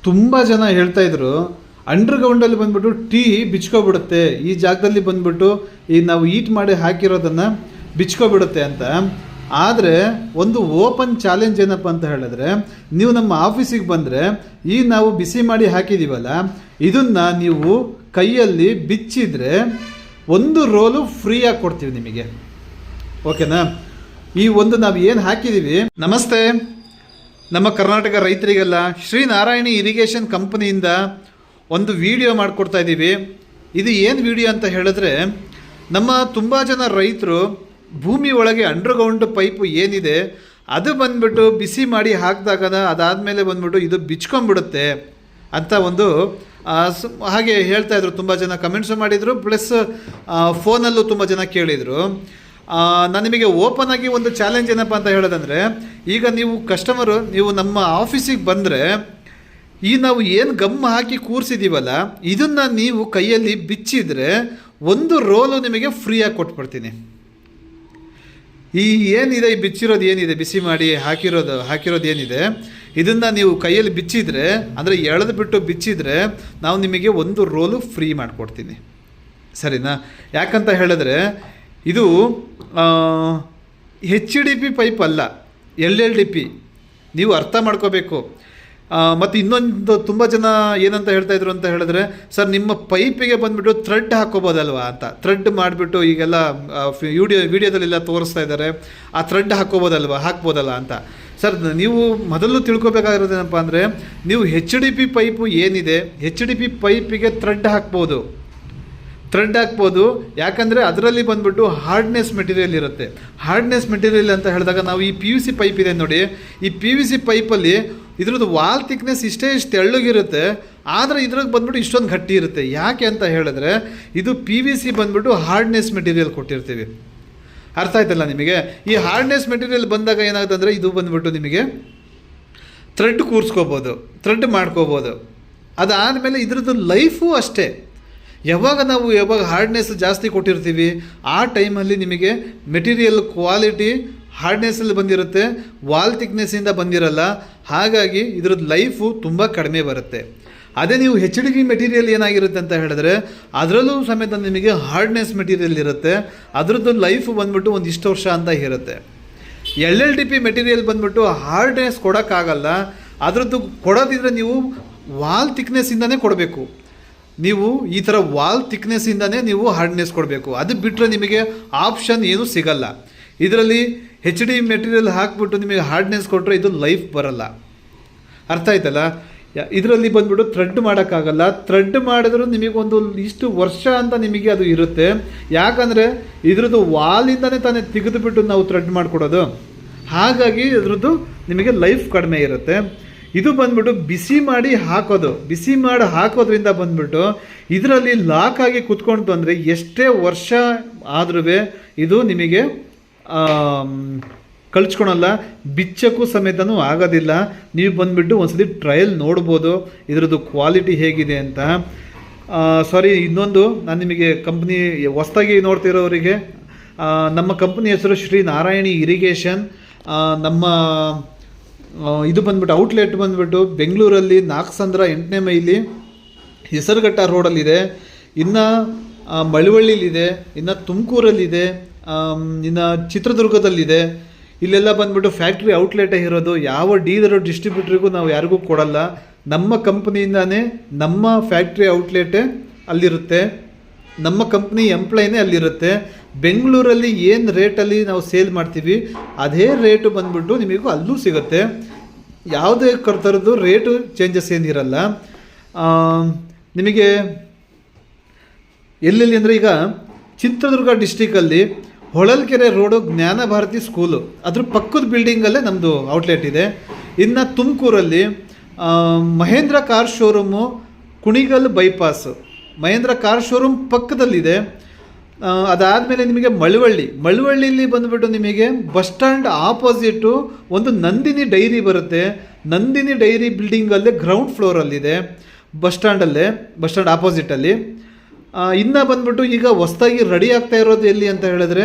ತುಂಬ ಜನ ಹೇಳ್ತಾ ಇದ್ರು ಅಂಡರ್ಗ್ರೌಂಡಲ್ಲಿ ಬಂದ್ಬಿಟ್ಟು ಟೀ ಬಿಚ್ಕೊಬಿಡುತ್ತೆ, ಈ ಜಾಗದಲ್ಲಿ ಬಂದ್ಬಿಟ್ಟು ಈ ನಾವು ಈಟ್ ಮಾಡಿ ಹಾಕಿರೋದನ್ನು ಬಿಚ್ಕೊಬಿಡುತ್ತೆ ಅಂತ. ಆದರೆ ಒಂದು ಓಪನ್ ಚಾಲೆಂಜ್ ಏನಪ್ಪ ಅಂತ ಹೇಳಿದ್ರೆ, ನೀವು ನಮ್ಮ ಆಫೀಸಿಗೆ ಬಂದರೆ ಈ ನಾವು ಬಿಸಿ ಮಾಡಿ ಹಾಕಿದ್ದೀವಲ್ಲ, ಇದನ್ನು ನೀವು ಕೈಯಲ್ಲಿ ಬಿಚ್ಚಿದ್ರೆ ಒಂದು ರೋಲು ಫ್ರೀಯಾಗಿ ಕೊಡ್ತೀವಿ ನಿಮಗೆ. ಓಕೆನಾ? ಈ ಒಂದು ನಾವು ಏನು ಹಾಕಿದ್ದೀವಿ. ನಮಸ್ತೆ, ನಮ್ಮ ಕರ್ನಾಟಕ ರೈತರಿಗೆಲ್ಲ ಶ್ರೀ ನಾರಾಯಣಿ ಇರಿಗೇಷನ್ ಕಂಪನಿಯಿಂದ ಒಂದು ವಿಡಿಯೋ ಮಾಡಿಕೊಡ್ತಾ ಇದ್ದೀವಿ. ಇದು ಏನು ವಿಡಿಯೋ ಅಂತ ಹೇಳಿದ್ರೆ, ನಮ್ಮ ತುಂಬ ಜನ ರೈತರು ಭೂಮಿ ಒಳಗೆ ಅಂಡರ್ಗ್ರೌಂಡ್ ಪೈಪು ಏನಿದೆ ಅದು ಬಂದ್ಬಿಟ್ಟು ಬಿಸಿ ಮಾಡಿ ಹಾಕಿದಾಗ ಅದಾದಮೇಲೆ ಬಂದ್ಬಿಟ್ಟು ಇದು ಬಿಚ್ಕೊಂಡ್ಬಿಡುತ್ತೆ ಅಂತ ಒಂದು ಹಾಗೆ ಹೇಳ್ತಾ ಇದ್ರು. ತುಂಬ ಜನ ಕಮೆಂಟ್ಸು ಮಾಡಿದರು, ಪ್ಲಸ್ ಫೋನಲ್ಲೂ ತುಂಬ ಜನ ಕೇಳಿದರು. ನಾನು ನಿಮಗೆ ಓಪನ್ ಆಗಿ ಒಂದು ಚಾಲೆಂಜ್ ಏನಪ್ಪ ಅಂತ ಹೇಳೋದಂದರೆ, ಈಗ ನೀವು ಕಸ್ಟಮರು ನೀವು ನಮ್ಮ ಆಫೀಸಿಗೆ ಬಂದರೆ ಈ ನಾವು ಏನು ಗಮ್ ಹಾಕಿ ಕೂರಿಸಿದ್ದೀವಲ್ಲ, ಇದನ್ನು ನೀವು ಕೈಯಲ್ಲಿ ಬಿಚ್ಚಿದರೆ ಒಂದು ರೋಲು ನಿಮಗೆ ಫ್ರೀಯಾಗಿ ಕೊಟ್ಬಿಡ್ತೀನಿ. ಈ ಏನಿದೆ, ಈ ಬಿಚ್ಚಿರೋದು ಏನಿದೆ, ಬಿಸಿ ಮಾಡಿ ಹಾಕಿರೋದು ಏನಿದೆ, ಇದನ್ನು ನೀವು ಕೈಯಲ್ಲಿ ಬಿಚ್ಚಿದರೆ, ಅಂದರೆ ಎಳೆದು ಬಿಟ್ಟು ಬಿಚ್ಚಿದರೆ ನಾವು ನಿಮಗೆ ಒಂದು ರೋಲು ಫ್ರೀ ಮಾಡಿಕೊಡ್ತೀನಿ. ಸರಿನಾ? ಯಾಕಂತ ಹೇಳಿದ್ರೆ ಇದು HDP ಪೈಪ್ ಅಲ್ಲ, LLDP. ನೀವು ಅರ್ಥ ಮಾಡ್ಕೋಬೇಕು. ಮತ್ತು ಇನ್ನೊಂದು ತುಂಬ ಜನ ಏನಂತ ಹೇಳ್ತಾಯಿದ್ರು ಅಂತ ಹೇಳಿದ್ರೆ, ಸರ್ ನಿಮ್ಮ ಪೈಪಿಗೆ ಬಂದುಬಿಟ್ಟು ಥ್ರೆಡ್ ಹಾಕ್ಕೋಬೋದಲ್ವಾ ಅಂತ. ಥ್ರೆಡ್ ಮಾಡಿಬಿಟ್ಟು ಈಗೆಲ್ಲ ವಿಡಿಯೋದಲ್ಲೆಲ್ಲ ತೋರಿಸ್ತಾ ಇದ್ದಾರೆ, ಆ ಥ್ರೆಡ್ ಹಾಕ್ಬೋದಲ್ಲ ಅಂತ. ಸರ್, ನೀವು ಮೊದಲು ತಿಳ್ಕೊಬೇಕಾಗಿರೋದೇನಪ್ಪ ಅಂದರೆ, ನೀವು HDP ಪೈಪು ಏನಿದೆ, HDP ಪೈಪಿಗೆ ಥ್ರೆಡ್ ಹಾಕ್ಬೋದು. ಯಾಕಂದರೆ ಅದರಲ್ಲಿ ಬಂದ್ಬಿಟ್ಟು ಹಾರ್ಡ್ನೆಸ್ ಮೆಟೀರಿಯಲ್ ಇರುತ್ತೆ. ಹಾರ್ಡ್ನೆಸ್ ಮೆಟೀರಿಯಲ್ ಅಂತ ಹೇಳಿದಾಗ ನಾವು ಈ PVC ಪೈಪ್ ಇದೆ ನೋಡಿ, ಈ PVC ಪೈಪಲ್ಲಿ ಇದ್ರದ್ದು ವಾಲ್ ಥಿಕ್ನೆಸ್ ಇಷ್ಟೇ ತೆಳ್ಳಗಿರುತ್ತೆ, ಆದರೆ ಇದ್ರಾಗ ಬಂದ್ಬಿಟ್ಟು ಇಷ್ಟೊಂದು ಗಟ್ಟಿ ಇರುತ್ತೆ. ಯಾಕೆ ಅಂತ ಹೇಳಿದ್ರೆ ಇದು PVC ಬಂದ್ಬಿಟ್ಟು ಹಾರ್ಡ್ನೆಸ್ ಮೆಟೀರಿಯಲ್ ಕೊಟ್ಟಿರ್ತೀವಿ. ಅರ್ಥ ಆಯ್ತಲ್ಲ ನಿಮಗೆ? ಈ ಹಾರ್ಡ್ನೆಸ್ ಮೆಟೀರಿಯಲ್ ಬಂದಾಗ ಏನಾಗುತ್ತೆ ಅಂದರೆ, ಇದು ಬಂದ್ಬಿಟ್ಟು ನಿಮಗೆ ಥ್ರೆಡ್ ಕೂರಿಸ್ಕೋಬೋದು, ಥ್ರೆಡ್ ಮಾಡ್ಕೋಬೋದು. ಅದಾದಮೇಲೆ ಇದ್ರದ್ದು ಲೈಫು ಅಷ್ಟೇ. ಯಾವಾಗ ಹಾರ್ಡ್ನೆಸ್ ಜಾಸ್ತಿ ಕೊಟ್ಟಿರ್ತೀವಿ ಆ ಟೈಮಲ್ಲಿ ನಿಮಗೆ ಮೆಟೀರಿಯಲ್ ಕ್ವಾಲಿಟಿ ಹಾರ್ಡ್ನೆಸ್ಸಲ್ಲಿ ಬಂದಿರುತ್ತೆ, ವಾಲ್ ಥಿಕ್ನೆಸ್ಸಿಂದ ಬಂದಿರಲ್ಲ. ಹಾಗಾಗಿ ಇದ್ರದ್ದು ಲೈಫು ತುಂಬ ಕಡಿಮೆ ಬರುತ್ತೆ. ಅದೇ ನೀವು HDP ಮೆಟೀರಿಯಲ್ ಏನಾಗಿರುತ್ತೆ ಅಂತ ಹೇಳಿದ್ರೆ, ಅದರಲ್ಲೂ ಸಮೇತ ನಿಮಗೆ ಹಾರ್ಡ್ನೆಸ್ ಮೆಟೀರಿಯಲ್ ಇರುತ್ತೆ, ಅದರದ್ದು ಲೈಫು ಬಂದ್ಬಿಟ್ಟು ಒಂದಿಷ್ಟು ವರ್ಷ ಅಂತ ಇರುತ್ತೆ. LLDP ಮೆಟೀರಿಯಲ್ ಬಂದ್ಬಿಟ್ಟು ಹಾರ್ಡ್ನೆಸ್ ಕೊಡೋಕ್ಕಾಗಲ್ಲ. ಅದರದ್ದು ಕೊಡೋದಿದ್ರೆ ನೀವು ವಾಲ್ ಥಿಕ್ನೆಸ್ಸಿಂದನೇ ಕೊಡಬೇಕು. ನೀವು ಈ ಥರ ವಾಲ್ ಥಿಕ್ನೆಸ್ಸಿಂದನೇ ನೀವು ಹಾರ್ಡ್ನೆಸ್ ಕೊಡಬೇಕು. ಅದು ಬಿಟ್ಟರೆ ನಿಮಗೆ ಆಪ್ಷನ್ ಏನೂ ಸಿಗಲ್ಲ. ಇದರಲ್ಲಿ HDP ಮೆಟೀರಿಯಲ್ ಹಾಕಿಬಿಟ್ಟು ನಿಮಗೆ ಹಾರ್ಡ್ನೆಸ್ ಕೊಟ್ಟರೆ ಇದು ಲೈಫ್ ಬರಲ್ಲ. ಅರ್ಥ ಆಯ್ತಲ್ಲ? ಇದರಲ್ಲಿ ಬಂದ್ಬಿಟ್ಟು ಥ್ರೆಡ್ ಮಾಡೋಕ್ಕಾಗಲ್ಲ. ಥ್ರೆಡ್ ಮಾಡಿದ್ರೂ ನಿಮಗೊಂದು ಇಷ್ಟು ವರ್ಷ ಅಂತ ನಿಮಗೆ ಅದು ಇರುತ್ತೆ. ಯಾಕಂದರೆ ಇದ್ರದ್ದು ವಾಲಿಂದನೇ ತಾನೇ ತೆಗೆದುಬಿಟ್ಟು ನಾವು ಥ್ರೆಡ್ ಮಾಡಿಕೊಡೋದು. ಹಾಗಾಗಿ ಇದ್ರದ್ದು ನಿಮಗೆ ಲೈಫ್ ಕಡಿಮೆ ಇರುತ್ತೆ. ಇದು ಬಂದ್ಬಿಟ್ಟು ಬಿಸಿ ಮಾಡಿ ಹಾಕೋದ್ರಿಂದ ಬಂದ್ಬಿಟ್ಟು ಇದರಲ್ಲಿ ಲಾಕ್ ಆಗಿ ಕುತ್ಕೊಂಡು ಅಂದರೆ ಎಷ್ಟೇ ವರ್ಷ ಆದ್ರೂ ಇದು ನಿಮಗೆ ಕಳ್ಚ್ಕೊಳಲ್ಲ, ಬಿಚ್ಚಕ್ಕೂ ಸಮೇತನೂ ಆಗೋದಿಲ್ಲ. ನೀವು ಬಂದುಬಿಟ್ಟು ಒಂದ್ಸತಿ ಟ್ರಯಲ್ ನೋಡ್ಬೋದು ಇದರದ್ದು ಕ್ವಾಲಿಟಿ ಹೇಗಿದೆ ಅಂತ. ಸಾರಿ, ಇನ್ನೊಂದು ನಾನು ನಿಮಗೆ ಕಂಪ್ನಿ ಹೊಸ್ದಾಗಿ ನೋಡ್ತಿರೋರಿಗೆ, ನಮ್ಮ ಕಂಪ್ನಿ ಹೆಸರು ಶ್ರೀ ನಾರಾಯಣಿ ಇರಿಗೇಷನ್. ನಮ್ಮ ಇದು ಬಂದ್ಬಿಟ್ಟು ಔಟ್ಲೆಟ್ ಬಂದುಬಿಟ್ಟು ಬೆಂಗಳೂರಲ್ಲಿ ನಾಗಸಂದ್ರ 8ನೇ ಮೈಲಿ ಹೆಸರುಘಟ್ಟ ರೋಡಲ್ಲಿದೆ, ಇನ್ನು ಮಳವಳ್ಳಿಲಿದೆ, ಇನ್ನು ತುಮಕೂರಲ್ಲಿದೆ, ಇನ್ನು ಚಿತ್ರದುರ್ಗದಲ್ಲಿದೆ. ಇಲ್ಲೆಲ್ಲ ಬಂದ್ಬಿಟ್ಟು ಫ್ಯಾಕ್ಟ್ರಿ ಔಟ್ಲೆಟೇ ಇರೋದು. ಯಾವ ಡೀಲರು ಡಿಸ್ಟ್ರಿಬ್ಯೂಟ್ರಿಗೂ ನಾವು ಯಾರಿಗೂ ಕೊಡಲ್ಲ. ನಮ್ಮ ಕಂಪ್ನಿಯಿಂದಾನೇ ನಮ್ಮ ಫ್ಯಾಕ್ಟ್ರಿ ಔಟ್ಲೆಟೇ ಅಲ್ಲಿರುತ್ತೆ, ನಮ್ಮ ಕಂಪ್ನಿ ಎಂಪ್ಲಾಯ್ನೇ ಅಲ್ಲಿರುತ್ತೆ. ಬೆಂಗಳೂರಲ್ಲಿ ಏನು ರೇಟಲ್ಲಿ ನಾವು ಸೇಲ್ ಮಾಡ್ತೀವಿ ಅದೇ ರೇಟು ಬಂದ್ಬಿಟ್ಟು ನಿಮಗೂ ಅಲ್ಲೂ ಸಿಗುತ್ತೆ. ಯಾವುದೇ ಥರದ್ದು ರೇಟು ಚೇಂಜಸ್ ಏನಿರಲ್ಲ. ನಿಮಗೆ ಎಲ್ಲೆಲ್ಲಿ ಅಂದರೆ, ಈಗ ಚಿತ್ರದುರ್ಗ ಡಿಸ್ಟಿಕಲ್ಲಿ ಹೊಳಲ್ಕೆರೆ ರೋಡು ಜ್ಞಾನ ಭಾರತಿ ಸ್ಕೂಲು, ಅದ್ರ ಪಕ್ಕದ ಬಿಲ್ಡಿಂಗಲ್ಲೇ ನಮ್ಮದು ಔಟ್ಲೆಟ್ ಇದೆ. ಇನ್ನು ತುಮಕೂರಲ್ಲಿ Mahindra car showroom, Kunigal bypass, Mahindra car showroom ಪಕ್ಕದಲ್ಲಿದೆ. ಅದಾದಮೇಲೆ ನಿಮಗೆ ಮಳವಳ್ಳಿಲಿ ಬಂದುಬಿಟ್ಟು ನಿಮಗೆ ಬಸ್ ಸ್ಟ್ಯಾಂಡ್ ಆಪೋಸಿಟು ಒಂದು ನಂದಿನಿ ಡೈರಿ ಬರುತ್ತೆ. ನಂದಿನಿ ಡೈರಿ ಬಿಲ್ಡಿಂಗಲ್ಲೇ ಗ್ರೌಂಡ್ ಫ್ಲೋರಲ್ಲಿದೆ, ಬಸ್ ಸ್ಟ್ಯಾಂಡ್ ಆಪೋಸಿಟಲ್ಲಿ. ಇನ್ನು ಬಂದ್ಬಿಟ್ಟು ಈಗ ಹೊಸದಾಗಿ ರೆಡಿ ಆಗ್ತಾ ಇರೋದು ಎಲ್ಲಿ ಅಂತ ಹೇಳಿದ್ರೆ,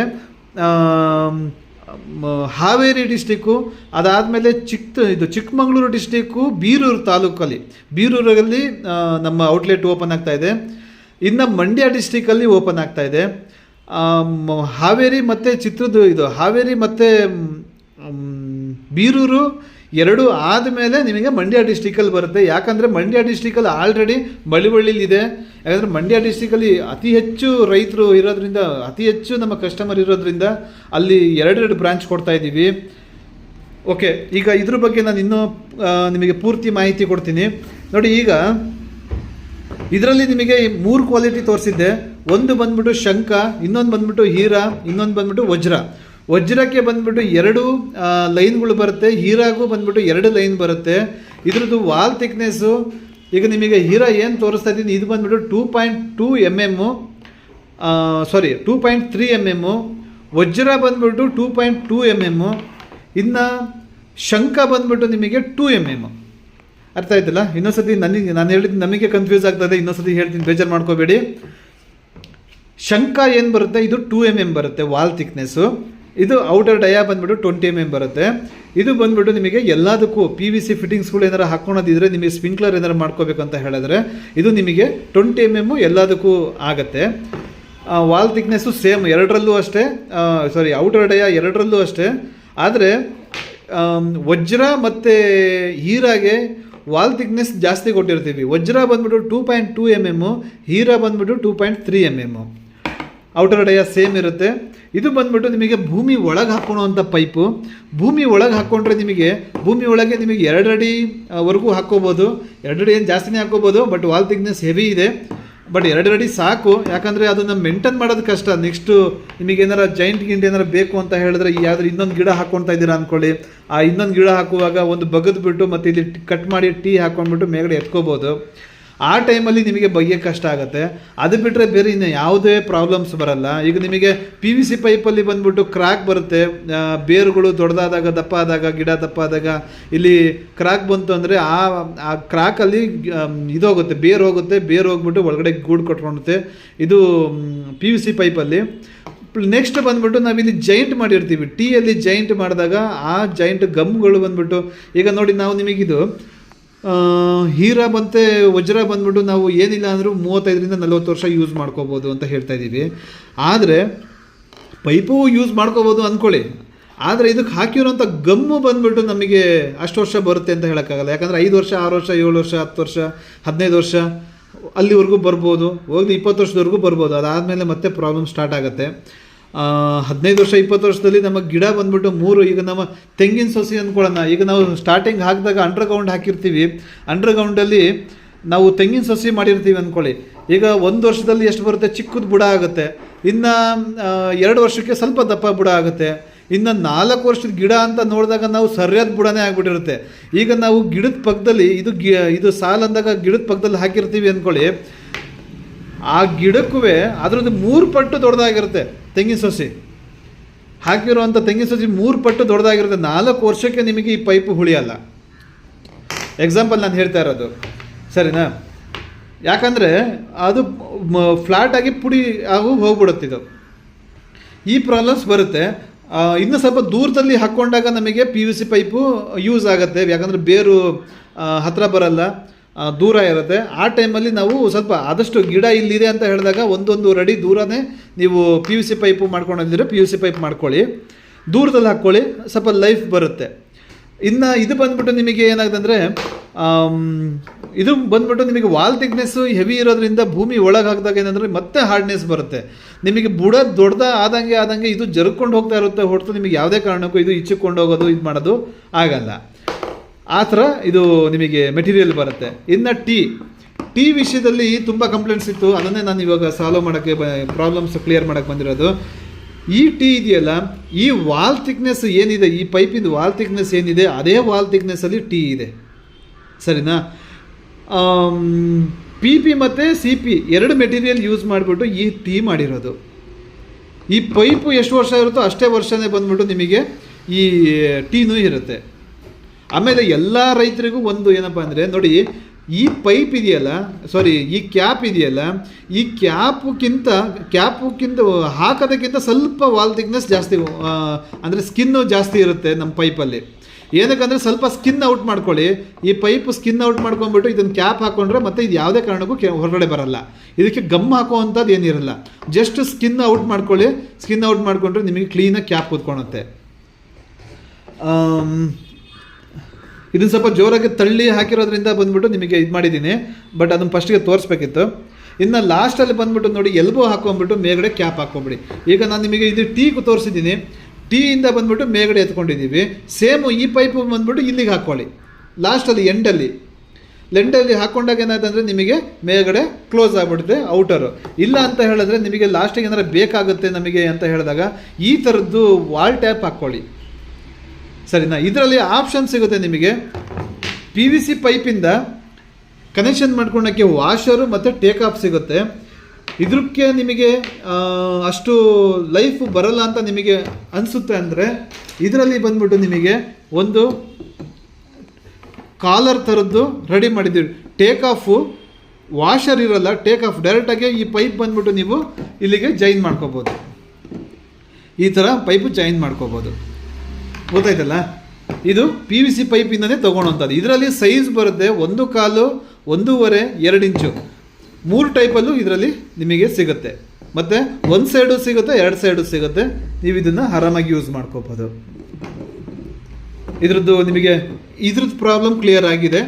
ಹಾವೇರಿ ಡಿಸ್ಟಿಕ್ಕು, ಅದಾದಮೇಲೆ ಚಿಕ್ಕಮಗಳೂರು ಡಿಸ್ಟಿಕ್ಕು, ಬೀರೂರು ತಾಲೂಕಲ್ಲಿ, ಬೀರೂರಲ್ಲಿ ನಮ್ಮ ಔಟ್ಲೆಟ್ ಓಪನ್ ಆಗ್ತಾ ಇದೆ. ಇನ್ನು ಮಂಡ್ಯ ಡಿಸ್ಟಿಕಲ್ಲಿ ಓಪನ್ ಆಗ್ತಾ ಇದೆ. ಹಾವೇರಿ ಮತ್ತು ಹಾವೇರಿ ಮತ್ತು ಬೀರೂರು ಎರಡು ಆದಮೇಲೆ ನಿಮಗೆ ಮಂಡ್ಯ ಡಿಸ್ಟಿಕಲ್ಲಿ ಬರುತ್ತೆ. ಯಾಕಂದರೆ ಮಂಡ್ಯ ಡಿಸ್ಟಿಕಲ್ಲಿ ಆಲ್ರೆಡಿ ಬಳಿವಳ್ಳಿಲಿದೆ. ಯಾಕಂದರೆ ಮಂಡ್ಯ ಡಿಸ್ಟಿಕಲ್ಲಿ ಅತಿ ಹೆಚ್ಚು ರೈತರು ಇರೋದ್ರಿಂದ, ಅತಿ ಹೆಚ್ಚು ನಮ್ಮ ಕಸ್ಟಮರ್ ಇರೋದ್ರಿಂದ ಅಲ್ಲಿ ಎರಡೆರಡು ಬ್ರಾಂಚ್ ಕೊಡ್ತಾ ಇದ್ದೀವಿ. ಓಕೆ, ಈಗ ಇದ್ರ ಬಗ್ಗೆ ನಾನು ಇನ್ನೂ ನಿಮಗೆ ಪೂರ್ತಿ ಮಾಹಿತಿ ಕೊಡ್ತೀನಿ ನೋಡಿ. ಈಗ ಇದರಲ್ಲಿ ನಿಮಗೆ 3 ಕ್ವಾಲಿಟಿ ತೋರಿಸಿದ್ದೆ. ಒಂದು ಬಂದ್ಬಿಟ್ಟು ಶಂಖ, ಇನ್ನೊಂದು ಬಂದ್ಬಿಟ್ಟು ಹೀರಾ, ಇನ್ನೊಂದು ಬಂದ್ಬಿಟ್ಟು ವಜ್ರ. ವಜ್ರಕ್ಕೆ ಬಂದ್ಬಿಟ್ಟು 2 ಲೈನ್ಗಳು ಬರುತ್ತೆ, ಹೀರಾಗೂ ಬಂದ್ಬಿಟ್ಟು 2 ಲೈನ್ ಬರುತ್ತೆ. ಇದ್ರದ್ದು ವಾಲ್ ಥಿಕ್ನೆಸ್ಸು ಈಗ ನಿಮಗೆ ಹೀರಾ ಏನು ತೋರಿಸ್ತಾ ಇದ್ದೀನಿ, ಇದು ಬಂದ್ಬಿಟ್ಟು 2.2 mm, 2.3 mm. ವಜ್ರ ಬಂದ್ಬಿಟ್ಟು 2.2 mm. ಇನ್ನು ಶಂಖ ಬಂದ್ಬಿಟ್ಟು ನಿಮಗೆ 2 mm. ಅರ್ಥ ಆಯ್ತಲ್ಲ? ಇನ್ನೊಂದ್ಸತಿ ನಾನು ಹೇಳಿದ್ದು ನಮಗೆ ಕನ್ಫ್ಯೂಸ್ ಆಗ್ತದೆ, ಇನ್ನೊಂದ್ಸತಿ ಹೇಳ್ತೀನಿ, ಬೇಜಾರು ಮಾಡ್ಕೋಬೇಡಿ. ಶಂಖ ಏನು ಬರುತ್ತೆ, ಇದು 2 mm ಬರುತ್ತೆ ವಾಲ್ ಥಿಕ್ನೆಸ್ಸು. ಇದು ಔಟರ್ ಡಯಾ ಬಂದ್ಬಿಟ್ಟು 20 mm ಬರುತ್ತೆ. ಇದು ಬಂದ್ಬಿಟ್ಟು ನಿಮಗೆ ಎಲ್ಲದಕ್ಕೂ PVC ಫಿಟ್ಟಿಂಗ್ಸ್ಗಳು ಏನಾರು ಹಾಕ್ಕೊಳೋದಿದ್ರೆ, ನಿಮಗೆ ಸ್ಪ್ರಿಂಕ್ಲರ್ ಏನಾರು ಮಾಡ್ಕೋಬೇಕಂತ ಹೇಳಿದ್ರೆ ಇದು ನಿಮಗೆ 20 mm ಎಲ್ಲದಕ್ಕೂ ಆಗುತ್ತೆ. ವಾಲ್ ಥಿಕ್ನೆಸ್ಸು ಸೇಮ್ ಎರಡರಲ್ಲೂ ಅಷ್ಟೇ, ಔಟರ್ ಡಯಾ ಎರಡರಲ್ಲೂ ಅಷ್ಟೇ. ಆದರೆ ವಜ್ರ ಮತ್ತು ಹೀರಾಗೆ ವಾಲ್ ಥಿಕ್ನೆಸ್ ಜಾಸ್ತಿ ಕೊಟ್ಟಿರ್ತೀವಿ. ವಜ್ರ ಬಂದ್ಬಿಟ್ಟು 2.2 mm, ಹೀರಾ ಬಂದ್ಬಿಟ್ಟು 2.3 mm. ಔಟರ್ ಡಯಾ ಸೇಮ್ ಇರುತ್ತೆ. ಇದು ಬಂದ್ಬಿಟ್ಟು ನಿಮಗೆ ಭೂಮಿ ಒಳಗೆ ಹಾಕ್ಕೊಳ್ಳೋವಂಥ ಪೈಪು. ಭೂಮಿ ಒಳಗೆ ಹಾಕ್ಕೊಂಡ್ರೆ ನಿಮಗೆ ಭೂಮಿ ಒಳಗೆ ನಿಮಗೆ 2 ಅಡಿವರೆಗೂ ಹಾಕ್ಕೋಬೋದು. 2 ಅಡಿ ಏನು ಜಾಸ್ತಿನೇ ಹಾಕ್ಕೋಬೋದು, ಬಟ್ ವಾಲ್ ಥಿಕ್ನೆಸ್ ಹೆವಿ ಇದೆ. ಬಟ್ 2 ಅಡಿ ಸಾಕು, ಯಾಕಂದರೆ ಅದನ್ನು ಮೇಂಟೈನ್ ಮಾಡೋದು ಕಷ್ಟ. ನೆಕ್ಸ್ಟು ನಿಮಗೆ ಏನಾರ ಜೈಂಟ್ ಏನಾರು ಬೇಕು ಅಂತ ಹೇಳಿದ್ರೆ, ಯಾವ್ದಾರು ಇನ್ನೊಂದು ಗಿಡ ಹಾಕ್ಕೊಳ್ತಾ ಇದ್ದೀರಾ ಅಂದ್ಕೊಳ್ಳಿ, ಆ ಇನ್ನೊಂದು ಗಿಡ ಹಾಕುವಾಗ ಒಂದು ಬಗೆದ್ಬಿಟ್ಟು ಮತ್ತು ಇಲ್ಲಿ ಕಟ್ ಮಾಡಿ ಹಾಕ್ಕೊಂಡ್ಬಿಟ್ಟು ಮೇಗಡೆ ಎತ್ಕೋಬೋದು. ಆ ಟೈಮಲ್ಲಿ ನಿಮಗೆ ಬಗೆಯೋಕ್ಕೆ ಕಷ್ಟ ಆಗುತ್ತೆ. ಅದು ಬಿಟ್ಟರೆ ಬೇರೆ ಇನ್ನು ಯಾವುದೇ ಪ್ರಾಬ್ಲಮ್ಸ್ ಬರಲ್ಲ. ಈಗ ನಿಮಗೆ PVC ಪೈಪಲ್ಲಿ ಬಂದ್ಬಿಟ್ಟು ಕ್ರ್ಯಾಕ್ ಬರುತ್ತೆ, ಬೇರುಗಳು ದೊಡ್ಡದಾದಾಗ, ದಪ್ಪ ಆದಾಗ, ಗಿಡ ದಪ್ಪ ಆದಾಗ ಇಲ್ಲಿ ಕ್ರ್ಯಾಕ್ ಬಂತು ಅಂದರೆ ಆ ಕ್ರ್ಯಾಕಲ್ಲಿ ಇದೋಗುತ್ತೆ, ಬೇರು ಹೋಗುತ್ತೆ. ಬೇರು ಹೋಗ್ಬಿಟ್ಟು ಒಳಗಡೆ ಗೂಡು ಕಟ್ಕೊಳುತ್ತೆ. ಇದು PVC ಪೈಪಲ್ಲಿ. ನೆಕ್ಸ್ಟ್ ಬಂದ್ಬಿಟ್ಟು ನಾವಿಲ್ಲಿ ಜೈಂಟ್ ಮಾಡಿರ್ತೀವಿ. ಟೀಯಲ್ಲಿ ಜೈಂಟ್ ಮಾಡಿದಾಗ ಆ ಜೈಂಟ್ ಗಮ್ಗಳು ಬಂದ್ಬಿಟ್ಟು, ಈಗ ನೋಡಿ ನಾವು ನಿಮಗಿದು ಹೀರಾ ಮತ್ತು ವಜ್ರ ಬಂದ್ಬಿಟ್ಟು ನಾವು ಏನಿಲ್ಲ ಅಂದರೂ 35ರಿಂದ 40 ವರ್ಷ ಯೂಸ್ ಮಾಡ್ಕೋಬೋದು ಅಂತ ಹೇಳ್ತಾ ಇದ್ದೀವಿ. ಆದರೆ ಪೈಪು ಯೂಸ್ ಮಾಡ್ಕೋಬೋದು ಅಂದ್ಕೊಳ್ಳಿ, ಆದರೆ ಇದಕ್ಕೆ ಹಾಕಿರೋಂಥ ಗಮ್ಮು ಬಂದ್ಬಿಟ್ಟು ನಮಗೆ ಅಷ್ಟು ವರ್ಷ ಬರುತ್ತೆ ಅಂತ ಹೇಳೋಕ್ಕಾಗಲ್ಲ. ಯಾಕಂದರೆ 5 ವರ್ಷ, 6 ವರ್ಷ, 7 ವರ್ಷ, 10 ವರ್ಷ, 15 ವರ್ಷ ಅಲ್ಲಿವರೆಗೂ ಬರ್ಬೋದು, ಹೋಗಿ 20 ವರ್ಷದವರೆಗೂ ಬರ್ಬೋದು. ಅದಾದಮೇಲೆ ಮತ್ತೆ ಪ್ರಾಬ್ಲಮ್ ಸ್ಟಾರ್ಟ್ ಆಗುತ್ತೆ. 15 ವರ್ಷ 20 ವರ್ಷದಲ್ಲಿ ನಮ್ಮ ಗಿಡ ಬಂದ್ಬಿಟ್ಟು 3, ಈಗ ನಮ್ಮ ತೆಂಗಿನ ಸಸಿ ಅಂದ್ಕೊಳ್ಳೋಣ. ಈಗ ನಾವು ಸ್ಟಾರ್ಟಿಂಗ್ ಹಾಕಿದಾಗ ಅಂಡರ್ಗ್ರೌಂಡ್ ಹಾಕಿರ್ತೀವಿ. ಅಂಡರ್ಗ್ರೌಂಡಲ್ಲಿ ನಾವು ತೆಂಗಿನ ಸಸಿ ಮಾಡಿರ್ತೀವಿ ಅಂದ್ಕೊಳ್ಳಿ. ಈಗ 1 ವರ್ಷದಲ್ಲಿ ಎಷ್ಟು ಬರುತ್ತೆ, ಚಿಕ್ಕದು ಬುಡ ಆಗುತ್ತೆ. ಇನ್ನು 2 ವರ್ಷಕ್ಕೆ ಸ್ವಲ್ಪ ದಪ್ಪ ಬುಡ ಆಗುತ್ತೆ. ಇನ್ನು 4 ವರ್ಷದ ಗಿಡ ಅಂತ ನೋಡಿದಾಗ ನಾವು ಸರಿಯಾದ ಬುಡನೇ ಆಗಿಬಿಟ್ಟಿರುತ್ತೆ. ಈಗ ನಾವು ಗಿಡದ ಪಕ್ಕದಲ್ಲಿ ಇದು ಸಾಲು ಅಂದಾಗ ಗಿಡದ ಪಕ್ಕದಲ್ಲಿ ಹಾಕಿರ್ತೀವಿ ಅಂದ್ಕೊಳ್ಳಿ, ಆ ಗಿಡಕ್ಕೂ ಅದರದ್ದು 3 ಪಟ್ಟು ದೊಡ್ಡದಾಗಿರುತ್ತೆ. ತೆಂಗಿನ ಸಸಿ ಹಾಕಿರುವಂಥ ತೆಂಗಿನ ಸಸಿ 3 ಪಟ್ಟು ದೊಡ್ಡದಾಗಿರುತ್ತೆ. 4 ವರ್ಷಕ್ಕೆ ನಿಮಗೆ ಈ ಪೈಪು ಉಳಿಯಲ್ಲ. ಎಕ್ಸಾಂಪಲ್ ನಾನು ಹೇಳ್ತಾ ಇರೋದು, ಸರಿನಾ? ಯಾಕಂದರೆ ಅದು ಫ್ಲಾಟಾಗಿ ಪುಡಿ ಆಗು ಹೋಗ್ಬಿಡುತ್ತಿದ್ದು. ಈ ಪ್ರಾಬ್ಲಮ್ಸ್ ಬರುತ್ತೆ. ಇನ್ನು ಸ್ವಲ್ಪ ದೂರದಲ್ಲಿ ಹಾಕ್ಕೊಂಡಾಗ ನಮಗೆ PVC ಪೈಪು ಯೂಸ್ ಆಗುತ್ತೆ. ಯಾಕಂದರೆ ಬೇರು ಹತ್ತಿರ ಬರಲ್ಲ, ದೂರ ಇರುತ್ತೆ. ಆ ಟೈಮಲ್ಲಿ ನಾವು ಸ್ವಲ್ಪ ಆದಷ್ಟು ಗಿಡ ಇಲ್ಲಿದೆ ಅಂತ ಹೇಳಿದಾಗ 1 ಅಡಿ ದೂರನೇ ನೀವು PVC ಪೈಪು ಮಾಡ್ಕೊಂಡಿದ್ರೆ PVC ಪೈಪ್ ಮಾಡ್ಕೊಳ್ಳಿ, ದೂರದಲ್ಲಿ ಹಾಕ್ಕೊಳ್ಳಿ, ಸ್ವಲ್ಪ ಲೈಫ್ ಬರುತ್ತೆ. ಇನ್ನು ಇದು ಬಂದ್ಬಿಟ್ಟು ನಿಮಗೆ ಏನಾಗುತ್ತೆ ಅಂದರೆ, ಇದು ಬಂದ್ಬಿಟ್ಟು ನಿಮಗೆ ವಾಲ್ ಥಿಕ್ನೆಸ್ಸು ಹೆವಿ ಇರೋದ್ರಿಂದ ಭೂಮಿ ಒಳಗೆ ಹಾಕಿದಾಗ ಏನಂದರೆ ಮತ್ತೆ ಹಾರ್ಡ್ನೆಸ್ ಬರುತ್ತೆ. ನಿಮಗೆ ಬುಡ ಆದಂಗೆ ಇದು ಜರುಗ್ಕೊಂಡು ಹೋಗ್ತಾ ಇರುತ್ತೆ ಹೊರತು ನಿಮಗೆ ಯಾವುದೇ ಕಾರಣಕ್ಕೂ ಇದು ಇಚ್ಚಿಕೊಂಡು ಹೋಗೋದು, ಇದು ಮಾಡೋದು ಆಗಲ್ಲ. ಆ ಥರ ಇದು ನಿಮಗೆ ಮೆಟೀರಿಯಲ್ ಬರುತ್ತೆ. ಇನ್ನು ಟೀ ವಿಷಯದಲ್ಲಿ ತುಂಬ ಕಂಪ್ಲೇಂಟ್ಸ್ ಇತ್ತು. ಅದನ್ನೇ ನಾನು ಇವಾಗ ಸಾಲ್ವ್ ಮಾಡೋಕ್ಕೆ, ಪ್ರಾಬ್ಲಮ್ಸ್ ಕ್ಲಿಯರ್ ಮಾಡೋಕ್ಕೆ ಬಂದಿರೋದು. ಈ ಟೀ ಇದೆಯಲ್ಲ, ಈ ವಾಲ್ ಥಿಕ್ನೆಸ್ ಏನಿದೆ, ಈ ಪೈಪಿಂದು ವಾಲ್ ಥಿಕ್ನೆಸ್ ಏನಿದೆ, ಅದೇ ವಾಲ್ ಥಿಕ್ನೆಸ್ಸಲ್ಲಿ ಟೀ ಇದೆ, ಸರಿನಾ? PP ಮತ್ತು CP 2 ಮೆಟೀರಿಯಲ್ ಯೂಸ್ ಮಾಡಿಬಿಟ್ಟು ಈ ಟೀ ಮಾಡಿರೋದು. ಈ ಪೈಪು ಎಷ್ಟು ವರ್ಷ ಇರುತ್ತೋ ಅಷ್ಟೇ ವರ್ಷನೇ ಬಂದ್ಬಿಟ್ಟು ನಿಮಗೆ ಈ ಟೀನೂ ಇರುತ್ತೆ. ಆಮೇಲೆ ಎಲ್ಲ ರೈತರಿಗೂ ಒಂದು ಏನಪ್ಪ ಅಂದರೆ ನೋಡಿ, ಈ ಪೈಪ್ ಇದೆಯಲ್ಲ, ಸಾರಿ ಈ ಕ್ಯಾಪ್ ಇದೆಯಲ್ಲ, ಈ ಕ್ಯಾಪ್ಗಿಂತ ಹಾಕೋದಕ್ಕಿಂತ ಸ್ವಲ್ಪ ವಾಲ್ ಥಿಕ್ನೆಸ್ ಜಾಸ್ತಿ, ಅಂದರೆ ಸ್ಕಿನ್ನು ಜಾಸ್ತಿ ಇರುತ್ತೆ ನಮ್ಮ ಪೈಪಲ್ಲಿ. ಏನಕ್ಕಂದರೆ ಸ್ವಲ್ಪ ಸ್ಕಿನ್ ಔಟ್ ಮಾಡ್ಕೊಳ್ಳಿ. ಈ ಪೈಪ್ ಸ್ಕಿನ್ ಔಟ್ ಮಾಡ್ಕೊಂಡ್ಬಿಟ್ಟು ಇದನ್ನು ಕ್ಯಾಪ್ ಹಾಕ್ಕೊಂಡ್ರೆ ಮತ್ತೆ ಇದು ಯಾವುದೇ ಕಾರಣಕ್ಕೂ ಹೊರಗಡೆ ಬರಲ್ಲ. ಇದಕ್ಕೆ ಗಮ್ ಹಾಕೋವಂಥದ್ದು ಏನಿರಲ್ಲ, ಜಸ್ಟ್ ಸ್ಕಿನ್ ಔಟ್ ಮಾಡ್ಕೊಳ್ಳಿ. ಸ್ಕಿನ್ ಔಟ್ ಮಾಡಿಕೊಂಡ್ರೆ ನಿಮಗೆ ಕ್ಲೀನಾಗಿ ಕ್ಯಾಪ್ ಕೂತ್ಕೊಳುತ್ತೆ. ಇದನ್ನು ಸ್ವಲ್ಪ ಜೋರಾಗಿ ತಳ್ಳಿ ಹಾಕಿರೋದ್ರಿಂದ ಬಂದ್ಬಿಟ್ಟು ನಿಮಗೆ ಇದು ಮಾಡಿದ್ದೀನಿ, ಬಟ್ ಅದನ್ನು ಫಸ್ಟಿಗೆ ತೋರಿಸ್ಬೇಕಿತ್ತು. ಇನ್ನು ಲಾಸ್ಟಲ್ಲಿ ಬಂದ್ಬಿಟ್ಟು ನೋಡಿ, ಎಲ್ಬೋ ಹಾಕೊಂಡ್ಬಿಟ್ಟು ಮೇಲ್ಗಡೆ ಕ್ಯಾಪ್ ಹಾಕ್ಕೊಂಬಿಡಿ. ಈಗ ನಾನು ನಿಮಗೆ ಇದು ಟೀಗೂ ತೋರಿಸಿದ್ದೀನಿ, ಟೀಯಿಂದ ಬಂದ್ಬಿಟ್ಟು ಮೇಲ್ಗಡೆ ಎತ್ಕೊಂಡಿದ್ದೀವಿ. ಸೇಮು ಈ ಪೈಪು ಬಂದ್ಬಿಟ್ಟು ಇಲ್ಲಿಗೆ ಹಾಕ್ಕೊಳ್ಳಿ. ಲಾಸ್ಟಲ್ಲಿ ಲೆಂಡಲ್ಲಿ ಹಾಕ್ಕೊಂಡಾಗ ಏನಾಯ್ತಂದರೆ ನಿಮಗೆ ಮೇಲ್ಗಡೆ ಕ್ಲೋಸ್ ಆಗಿಬಿಡುತ್ತೆ ಔಟರು. ಇಲ್ಲ ಅಂತ ಹೇಳಿದ್ರೆ ನಿಮಗೆ ಲಾಸ್ಟಿಗೆ ಏನಾರು ಬೇಕಾಗುತ್ತೆ ನಮಗೆ ಅಂತ ಹೇಳಿದಾಗ ಈ ಥರದ್ದು ವಾಲ್ ಟ್ಯಾಪ್ ಹಾಕ್ಕೊಳ್ಳಿ, ಸರಿನಾ. ಇದರಲ್ಲಿ ಆಪ್ಷನ್ ಸಿಗುತ್ತೆ ನಿಮಗೆ. PVC ಪೈಪಿಂದ ಕನೆಕ್ಷನ್ ಮಾಡ್ಕೊಳ್ಳೋಕ್ಕೆ ವಾಷರು ಮತ್ತು ಟೇಕ್ ಆಫ್ ಸಿಗುತ್ತೆ. ಇದಕ್ಕೆ ನಿಮಗೆ ಅಷ್ಟು ಲೈಫ್ ಬರಲ್ಲ ಅಂತ ನಿಮಗೆ ಅನಿಸುತ್ತೆ ಅಂದರೆ ಇದರಲ್ಲಿ ಬಂದ್ಬಿಟ್ಟು ನಿಮಗೆ ಒಂದು ಕಾಲರ್ ಥರದ್ದು ರೆಡಿ ಮಾಡಿದ್ದೀವಿ. ಟೇಕ್ ಆಫು ವಾಷರ್ ಇರಲ್ಲ, ಟೇಕ್ ಆಫ್ ಡೈರೆಕ್ಟಾಗಿ ಈ ಪೈಪ್ ಬಂದ್ಬಿಟ್ಟು ನೀವು ಇಲ್ಲಿಗೆ ಜಾಯಿನ್ ಮಾಡ್ಕೋಬೋದು. ಈ ಥರ ಪೈಪು ಜಾಯಿನ್ ಮಾಡ್ಕೋಬೋದು, ಗೊತ್ತಾಯ್ತಲ್ಲ. ಇದು PVC ಪೈಪಿಂದನೇ ತೊಗೊಳೋಂಥದ್ದು. ಇದರಲ್ಲಿ ಸೈಜ್ ಬರುತ್ತೆ 1.25, 1.5, 2 ಇಂಚು 3 ಟೈಪಲ್ಲೂ ಇದರಲ್ಲಿ ನಿಮಗೆ ಸಿಗುತ್ತೆ. ಮತ್ತು ಒಂದು ಸೈಡು ಸಿಗುತ್ತೆ, 2 ಸೈಡು ಸಿಗುತ್ತೆ. ನೀವು ಇದನ್ನು ಆರಾಮಾಗಿ ಯೂಸ್ ಮಾಡ್ಕೋಬೋದು. ನಿಮಗೆ ಇದ್ರದ್ದು ಪ್ರಾಬ್ಲಮ್ ಕ್ಲಿಯರ್ ಆಗಿದೆ.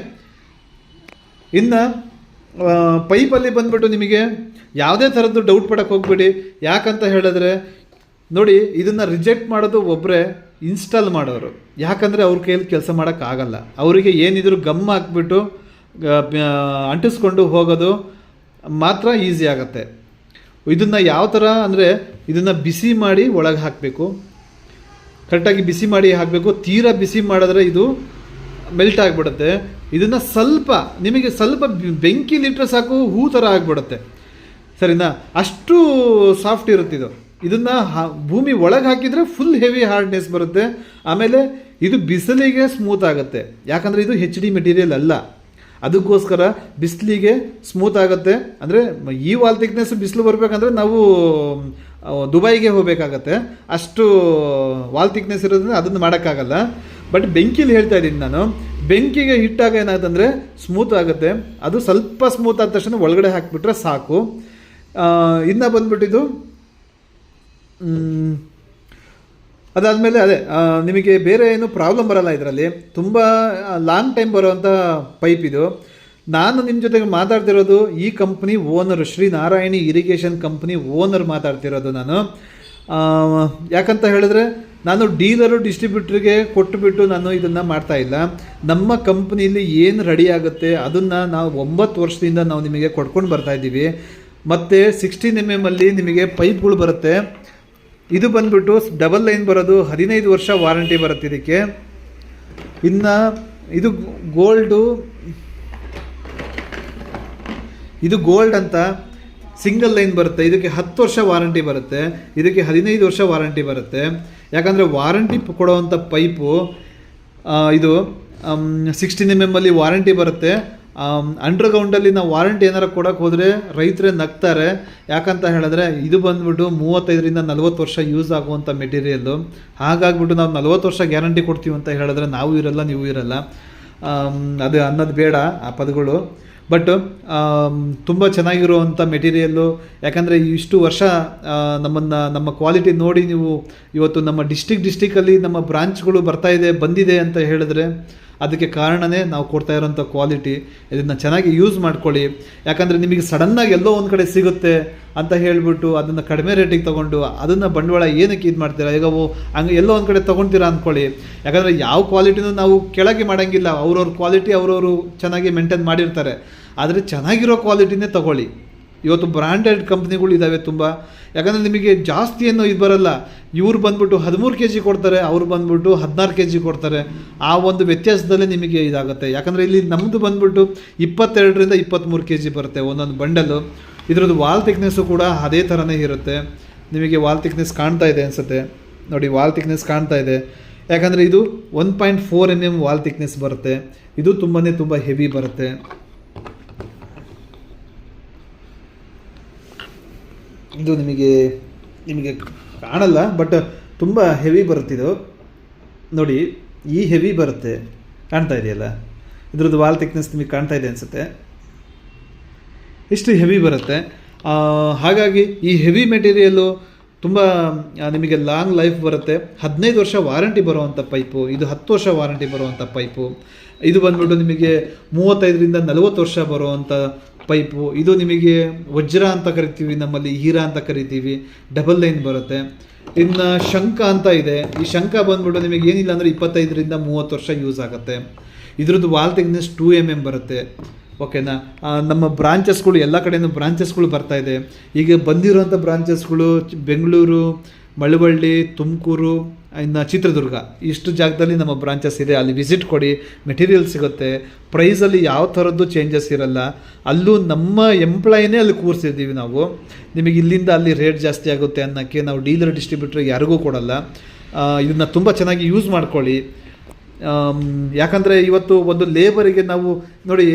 ಇನ್ನು ಪೈಪಲ್ಲಿ ಬಂದ್ಬಿಟ್ಟು ನಿಮಗೆ ಯಾವುದೇ ಥರದ್ದು ಡೌಟ್ ಪಡೋಕ್ಕೆ ಹೋಗ್ಬೇಡಿ. ಯಾಕಂತ ಹೇಳಿದ್ರೆ ನೋಡಿ, ಇದನ್ನು ರಿಜೆಕ್ಟ್ ಮಾಡೋದು ಒಬ್ಬರೇ ಇನ್ಸ್ಟಾಲ್ ಮಾಡೋರು. ಯಾಕಂದರೆ ಅವ್ರ ಕೈಯಲ್ಲಿ ಕೆಲಸ ಮಾಡೋಕ್ಕಾಗಲ್ಲ. ಅವರಿಗೆ ಏನಿದ್ರು ಗಮ್ ಹಾಕ್ಬಿಟ್ಟು ಅಂಟಿಸ್ಕೊಂಡು ಹೋಗೋದು ಮಾತ್ರ ಈಸಿ ಆಗುತ್ತೆ. ಇದನ್ನು ಯಾವ ಥರ ಅಂದರೆ ಇದನ್ನು ಬಿಸಿ ಮಾಡಿ ಒಳಗೆ ಹಾಕಬೇಕು, ಕರೆಕ್ಟಾಗಿ ಬಿಸಿ ಮಾಡಿ ಹಾಕಬೇಕು. ತೀರಾ ಬಿಸಿ ಮಾಡಿದ್ರೆ ಇದು ಮೆಲ್ಟ್ ಆಗಿಬಿಡುತ್ತೆ. ಇದನ್ನು ನಿಮಗೆ ಸ್ವಲ್ಪ ಬೆಂಕಿಲಿಟ್ಟರೆ ಸಾಕು ಹೂ ಥರ ಆಗಿಬಿಡುತ್ತೆ, ಸರಿನಾ. ಅಷ್ಟು ಸಾಫ್ಟ್ ಇರುತ್ತಿದ್ದು. ಇದನ್ನು ಭೂಮಿ ಒಳಗೆ ಹಾಕಿದರೆ ಫುಲ್ ಹೆವಿ ಹಾರ್ಡ್ನೆಸ್ ಬರುತ್ತೆ. ಆಮೇಲೆ ಇದು ಬಿಸಿಲಿಗೆ ಸ್ಮೂತ್ ಆಗುತ್ತೆ, ಯಾಕಂದರೆ ಇದು HD ಮೆಟೀರಿಯಲ್ ಅಲ್ಲ. ಅದಕ್ಕೋಸ್ಕರ ಬಿಸಿಲಿಗೆ ಸ್ಮೂತ್ ಆಗುತ್ತೆ. ಅಂದರೆ ಈ ವಾಲ್ ಥಿಕ್ನೆಸ್ ಬಿಸಿಲು ಬರಬೇಕಂದ್ರೆ ನಾವು ದುಬೈಗೆ ಹೋಗಬೇಕಾಗತ್ತೆ, ಅಷ್ಟು ವಾಲ್ ಥಿಕ್ನೆಸ್ ಇರೋದ್ರಿಂದ ಅದನ್ನು ಮಾಡೋಕ್ಕಾಗಲ್ಲ. ಬಟ್ ಬೆಂಕಿಲಿ ಹೇಳ್ತಾ ಇದ್ದೀನಿ ನಾನು, ಬೆಂಕಿಗೆ ಇಟ್ಟಾಗ ಏನಾಗುತ್ತಂದರೆ ಸ್ಮೂತ್ ಆಗುತ್ತೆ. ಅದು ಸ್ವಲ್ಪ ಸ್ಮೂತ್ ಆದ ತಕ್ಷಣ ಒಳಗಡೆ ಹಾಕಿಬಿಟ್ರೆ ಸಾಕು. ಇನ್ನು ಬಂದ್ಬಿಟ್ಟಿದ್ದು ಅದಾದಮೇಲೆ ನಿಮಗೆ ಬೇರೆ ಏನು ಪ್ರಾಬ್ಲಮ್ ಬರಲ್ಲ. ಇದರಲ್ಲಿ ತುಂಬ ಲಾಂಗ್ ಟೈಮ್ ಬರುವಂಥ ಪೈಪ್ ಇದು. ನಾನು ನಿಮ್ಮ ಜೊತೆಗೆ ಮಾತಾಡ್ತಿರೋದು ಈ company owner, Shri Narayani irrigation company owner ಮಾತಾಡ್ತಿರೋದು ನಾನು. ಯಾಕಂತ ಹೇಳಿದ್ರೆ ನಾನು ಡೀಲರು ಡಿಸ್ಟ್ರಿಬ್ಯೂಟ್ರಿಗೆ ಕೊಟ್ಟುಬಿಟ್ಟು ನಾನು ಇದನ್ನು ಮಾಡ್ತಾಯಿಲ್ಲ. ನಮ್ಮ ಕಂಪ್ನಿಯಲ್ಲಿ ಏನು ರೆಡಿ ಆಗುತ್ತೆ ಅದನ್ನು ನಾವು 9 ವರ್ಷದಿಂದ ನಾವು ನಿಮಗೆ ಕೊಡ್ಕೊಂಡು ಬರ್ತಾಯಿದ್ದೀವಿ. ಮತ್ತು 16 mm ಅಲ್ಲಿ ನಿಮಗೆ ಪೈಪ್ಗಳು ಬರುತ್ತೆ. ಇದು ಬಂದ್ಬಿಟ್ಟು ಡಬಲ್ ಲೈನ್ ಬರೋದು, 15 ವರ್ಷ ವಾರಂಟಿ ಬರುತ್ತೆ ಇದಕ್ಕೆ. ಇನ್ನು ಇದು ಗೋಲ್ಡ್ ಅಂತ ಸಿಂಗಲ್ ಲೈನ್ ಬರುತ್ತೆ. ಇದಕ್ಕೆ 10 ವರ್ಷ ವಾರಂಟಿ ಬರುತ್ತೆ, ಇದಕ್ಕೆ 15 ವರ್ಷ ವಾರಂಟಿ ಬರುತ್ತೆ. ಯಾಕಂದರೆ ವಾರಂಟಿ ಕೊಡುವಂಥ ಪೈಪು ಇದು 16 mm ಅಲ್ಲಿ ವಾರಂಟಿ ಬರುತ್ತೆ. ಅಂಡರ್ಗ್ರೌಂಡಲ್ಲಿ ನಾವು ವಾರಂಟಿ ಏನಾರು ಕೊಡೋಕ್ಕೆ ಹೋದರೆ ರೈತರೇ ನಗ್ತಾರೆ. ಯಾಕಂತ ಹೇಳಿದ್ರೆ ಇದು ಬಂದ್ಬಿಟ್ಟು 35ರಿಂದ 40 ವರ್ಷ ಯೂಸ್ ಆಗುವಂಥ ಮೆಟೀರಿಯಲ್ಲು. ಹಾಗಾಗ್ಬಿಟ್ಟು ನಾವು 40 ವರ್ಷ ಗ್ಯಾರಂಟಿ ಕೊಡ್ತೀವಿ ಅಂತ ಹೇಳಿದ್ರೆ ನಾವು ಇರಲ್ಲ, ನೀವು ಇರಲ್ಲ. ಅದು ಅನ್ನೋದು ಬೇಡ ಆ ಪದಗಳು. ಬಟ್ ತುಂಬ ಚೆನ್ನಾಗಿರುವಂಥ ಮೆಟೀರಿಯಲ್ಲು. ಯಾಕಂದರೆ ಇಷ್ಟು ವರ್ಷ ನಮ್ಮ ಕ್ವಾಲಿಟಿ ನೋಡಿ ನೀವು ಇವತ್ತು ನಮ್ಮ ಡಿಸ್ಟಿಕಲ್ಲಿ ನಮ್ಮ ಬ್ರಾಂಚ್ಗಳು ಬಂದಿದೆ ಅಂತ ಹೇಳಿದ್ರೆ ಅದಕ್ಕೆ ಕಾರಣವೇ ನಾವು ಕೊಡ್ತಾ ಇರೋಂಥ ಕ್ವಾಲಿಟಿ. ಇದನ್ನು ಚೆನ್ನಾಗಿ ಯೂಸ್ ಮಾಡ್ಕೊಳ್ಳಿ. ಯಾಕಂದರೆ ನಿಮಗೆ ಸಡನ್ನಾಗಿ ಎಲ್ಲೋ ಒಂದು ಕಡೆ ಸಿಗುತ್ತೆ ಅಂತ ಹೇಳಿಬಿಟ್ಟು ಅದನ್ನು ಕಡಿಮೆ ರೇಟಿಗೆ ತೊಗೊಂಡು ಅದನ್ನು ಬಂಡವಾಳ ಏನಕ್ಕೆ ಇದು ಮಾಡ್ತೀರಾ? ಈಗ ಹಂಗೆ ಎಲ್ಲೋ ಒಂದು ಕಡೆ ತೊಗೊಳ್ತೀರಾ ಅಂದ್ಕೊಳ್ಳಿ. ಯಾಕಂದರೆ ಯಾವ ಕ್ವಾಲಿಟಿನೂ ನಾವು ಕೆಳಗೆ ಮಾಡೋಂಗಿಲ್ಲ. ಅವ್ರವ್ರ ಕ್ವಾಲಿಟಿ ಅವ್ರವರು ಚೆನ್ನಾಗಿ ಮೇಂಟೈನ್ ಮಾಡಿರ್ತಾರೆ. ಆದರೆ ಚೆನ್ನಾಗಿರೋ ಕ್ವಾಲಿಟಿನೇ ತೊಗೊಳ್ಳಿ. ಇವತ್ತು ಬ್ರ್ಯಾಂಡೆಡ್ ಕಂಪ್ನಿಗಳು ಇದ್ದಾವೆ ತುಂಬ. ಯಾಕಂದರೆ ನಿಮಗೆ ಜಾಸ್ತಿ ಏನೋ ಇದು ಬರಲ್ಲ. ಇವ್ರು ಬಂದ್ಬಿಟ್ಟು 13 kg ಕೊಡ್ತಾರೆ, ಅವ್ರು ಬಂದ್ಬಿಟ್ಟು 16 kg ಕೊಡ್ತಾರೆ. ಆ ಒಂದು ವ್ಯತ್ಯಾಸದಲ್ಲೇ ನಿಮಗೆ ಇದಾಗುತ್ತೆ. ಯಾಕಂದರೆ ಇಲ್ಲಿ ನಮ್ಮದು ಬಂದ್ಬಿಟ್ಟು 22ರಿಂದ 23 kg ಬರುತ್ತೆ ಒಂದೊಂದು ಬಂಡಲು. ಇದರದ್ದು ವಾಲ್ ಥಿಕ್ನೆಸ್ಸು ಕೂಡ ಅದೇ ಥರನೇ ಇರುತ್ತೆ. ನಿಮಗೆ ವಾಲ್ ಥಿಕ್ನೆಸ್ ಕಾಣ್ತಾ ಇದೆ ಅನಿಸುತ್ತೆ ನೋಡಿ, ವಾಲ್ ಥಿಕ್ನೆಸ್ ಕಾಣ್ತಾ ಇದೆ. ಯಾಕಂದರೆ ಇದು 1.4 mm ವಾಲ್ ಥಿಕ್ನೆಸ್ ಬರುತ್ತೆ. ಇದು ತುಂಬ ಹೆವಿ ಬರುತ್ತೆ. ಇದು ನಿಮಗೆ ನಿಮಗೆ ಕಾಣಲ್ಲ, ಬಟ್ ತುಂಬ ಹೆವಿ ಬರುತ್ತಿದ್ದು ನೋಡಿ. ಈ ಹೆವಿ ಬರುತ್ತೆ, ಕಾಣ್ತಾ ಇದೆಯಲ್ಲ, ಇದ್ರದ್ದು ವಾಲ್ ಥಿಕ್ನೆಸ್ ನಿಮಗೆ ಕಾಣ್ತಾ ಇದೆ ಅನಿಸುತ್ತೆ. ಇಷ್ಟು ಹೆವಿ ಬರುತ್ತೆ. ಹಾಗಾಗಿ ಈ ಹೆವಿ ಮೆಟೀರಿಯಲ್ಲು ತುಂಬ ನಿಮಗೆ ಲಾಂಗ್ ಲೈಫ್ ಬರುತ್ತೆ. 15 ವರ್ಷ ವಾರಂಟಿ ಬರುವಂಥ ಪೈಪು, ಇದು 10 ವರ್ಷ ವಾರಂಟಿ ಬರುವಂಥ ಪೈಪು. ಇದು ಬಂದ್ಬಿಟ್ಟು ನಿಮಗೆ 35ರಿಂದ 40 ವರ್ಷ ಬರುವಂಥ ಪೈಪು. ಇದು ನಿಮಗೆ ವಜ್ರ ಅಂತ ಕರಿತೀವಿ, ನಮ್ಮಲ್ಲಿ ಹೀರಾ ಅಂತ ಕರಿತೀವಿ. ಡಬಲ್ ಲೈನ್ ಬರುತ್ತೆ. ಇನ್ನು ಶಂಖ ಅಂತ ಇದೆ. ಈ ಶಂಖ ಬಂದ್ಬಿಟ್ಟು ನಿಮಗೆ ಏನಿಲ್ಲ ಅಂದರೆ 25ರಿಂದ 30 ವರ್ಷ ಯೂಸ್ ಆಗುತ್ತೆ. ಇದ್ರದ್ದು ವಾಲ್ ಥಿಕ್ನೆಸ್ 2 mm ಬರುತ್ತೆ. ಓಕೆನಾ. ನಮ್ಮ ಬ್ರಾಂಚಸ್ಗಳು ಎಲ್ಲ ಕಡೆಯೂ ಬ್ರಾಂಚಸ್ಗಳು ಬರ್ತಾಯಿದೆ. ಈಗ ಬಂದಿರೋಂಥ ಬ್ರಾಂಚಸ್ಗಳು ಬೆಂಗಳೂರು, ಮಳವಳ್ಳಿ, ತುಮಕೂರು, ಇನ್ನು ಚಿತ್ರದುರ್ಗ, ಇಷ್ಟು ಜಾಗದಲ್ಲಿ ನಮ್ಮ ಬ್ರಾಂಚಸ್ ಇದೆ. ಅಲ್ಲಿ ವಿಸಿಟ್ ಕೊಡಿ, ಮೆಟೀರಿಯಲ್ ಸಿಗುತ್ತೆ. ಪ್ರೈಸಲ್ಲಿ ಯಾವ ಥರದ್ದು ಚೇಂಜಸ್ ಇರಲ್ಲ. ಅಲ್ಲೂ ನಮ್ಮ ಎಂಪ್ಲಾಯಿನೇ ಅಲ್ಲಿ ಕೂರಿಸಿದ್ದೀವಿ ನಾವು. ನಿಮಗೆ ಇಲ್ಲಿಂದ ಅಲ್ಲಿ ರೇಟ್ ಜಾಸ್ತಿ ಆಗುತ್ತೆ ಅನ್ನೋಕ್ಕೆ ನಾವು ಡೀಲರ್ ಡಿಸ್ಟ್ರಿಬ್ಯೂಟ್ರ್ ಯಾರಿಗೂ ಕೊಡಲ್ಲ. ಇದನ್ನು ತುಂಬ ಚೆನ್ನಾಗಿ ಯೂಸ್ ಮಾಡ್ಕೊಳ್ಳಿ. ಯಾಕಂದರೆ ಇವತ್ತು ಒಂದು ಲೇಬರಿಗೆ ನಾವು ನೋಡಿ,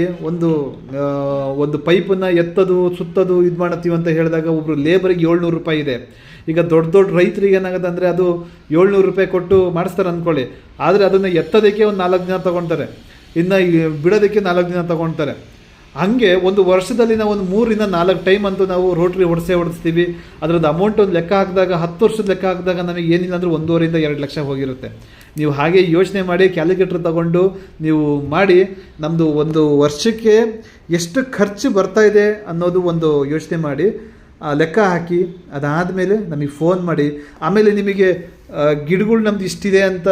ಒಂದು ಪೈಪನ್ನು ಎತ್ತದು ಸುತ್ತದು ಇದು ಮಾಡ್ತೀವಿ ಅಂತ ಹೇಳಿದಾಗ ಒಬ್ಬರು ಲೇಬರಿಗೆ 700 ರೂಪಾಯಿ ಇದೆ. ಈಗ ದೊಡ್ಡ ದೊಡ್ಡ ರೈತರಿಗೆ ಏನಾಗುತ್ತೆ ಅಂದರೆ ಅದು 700 ರೂಪಾಯಿ ಕೊಟ್ಟು ಮಾಡಿಸ್ತಾರೆ ಅಂದ್ಕೊಳ್ಳಿ. ಆದರೆ ಅದನ್ನು ಎತ್ತೋದಕ್ಕೆ ಒಂದು 4 ದಿನ ತೊಗೊಳ್ತಾರೆ, ಇನ್ನು ಬಿಡೋದಕ್ಕೆ 4 ದಿನ ತೊಗೊಳ್ತಾರೆ. ಹಾಗೆ ಒಂದು ವರ್ಷದಲ್ಲಿ ನಾವು ಒಂದು 3ರಿಂದ 4 ಟೈಮ್ ಅಂತೂ ನಾವು ರೋಟ್ರಿ ಹೊಡಿಸ್ತೀವಿ. ಅದರದ್ದು ಅಮೌಂಟ್ ಒಂದು ಲೆಕ್ಕ ಹಾಕಿದಾಗ 10 ವರ್ಷದ ಲೆಕ್ಕ ಹಾಕಿದಾಗ ನಮಗೆ ಏನಿಲ್ಲ ಅಂದರೆ 1.5ರಿಂದ 2 ಲಕ್ಷ ಹೋಗಿರುತ್ತೆ. ನೀವು ಹಾಗೆ ಯೋಚನೆ ಮಾಡಿ, ಕ್ಯಾಲ್ಕುಲೇಟರ್ ತಗೊಂಡು ನೀವು ಮಾಡಿ, ನಮ್ಮದು ಒಂದು ವರ್ಷಕ್ಕೆ ಎಷ್ಟು ಖರ್ಚು ಬರ್ತಾ ಇದೆ ಅನ್ನೋದು ಒಂದು ಯೋಚನೆ ಮಾಡಿ ಲೆಕ್ಕ ಹಾಕಿ, ಅದಾದಮೇಲೆ ನಮಗೆ ಫೋನ್ ಮಾಡಿ. ಆಮೇಲೆ ನಿಮಗೆ ಗಿಡಗಳು ನಮ್ದು ಇಷ್ಟಿದೆ ಅಂತ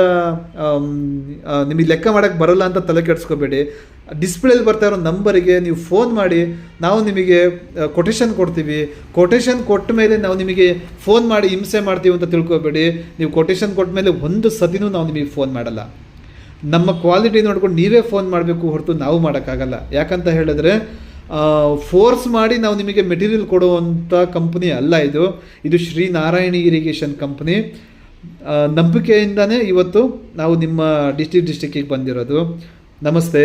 ನಿಮಗೆ ಲೆಕ್ಕ ಮಾಡೋಕ್ಕೆ ಬರೋಲ್ಲ ಅಂತ ತಲೆ ಕೆಡಿಸ್ಕೋಬೇಡಿ. ಡಿಸ್ಪ್ಲೇಲಿ ಬರ್ತಾ ಇರೋ ನಂಬರಿಗೆ ನೀವು ಫೋನ್ ಮಾಡಿ, ನಾವು ನಿಮಗೆ ಕೊಟೇಶನ್ ಕೊಡ್ತೀವಿ. ಕೊಟೇಶನ್ ಕೊಟ್ಟ ಮೇಲೆ ನಾವು ನಿಮಗೆ ಫೋನ್ ಮಾಡಿ ಹಿಂಸೆ ಮಾಡ್ತೀವಿ ಅಂತ ತಿಳ್ಕೊಬೇಡಿ. ನೀವು ಕೊಟೇಶನ್ ಕೊಟ್ಟ ಮೇಲೆ ಒಂದು ಸತಿನೂ ನಾವು ನಿಮಗೆ ಫೋನ್ ಮಾಡಲ್ಲ. ನಮ್ಮ ಕ್ವಾಲಿಟಿ ನೋಡ್ಕೊಂಡು ನೀವೇ ಫೋನ್ ಮಾಡಬೇಕು ಹೊರತು ನಾವು ಮಾಡೋಕ್ಕಾಗಲ್ಲ. ಯಾಕಂತ ಹೇಳಿದ್ರೆ ಫೋರ್ಸ್ ಮಾಡಿ ನಾವು ನಿಮಗೆ ಮೆಟೀರಿಯಲ್ ಕೊಡುವಂಥ ಕಂಪ್ನಿ ಅಲ್ಲ ಇದು. ಇದು ಶ್ರೀ ನಾರಾಯಣಿ ಇರಿಗೇಷನ್ ಕಂಪ್ನಿ. ನಂಬಿಕೆಯಿಂದನೇ ಇವತ್ತು ನಾವು ನಿಮ್ಮ ಡಿಸ್ಟಿಕ್ಕಿಗೆ ಬಂದಿರೋದು. ನಮಸ್ತೆ.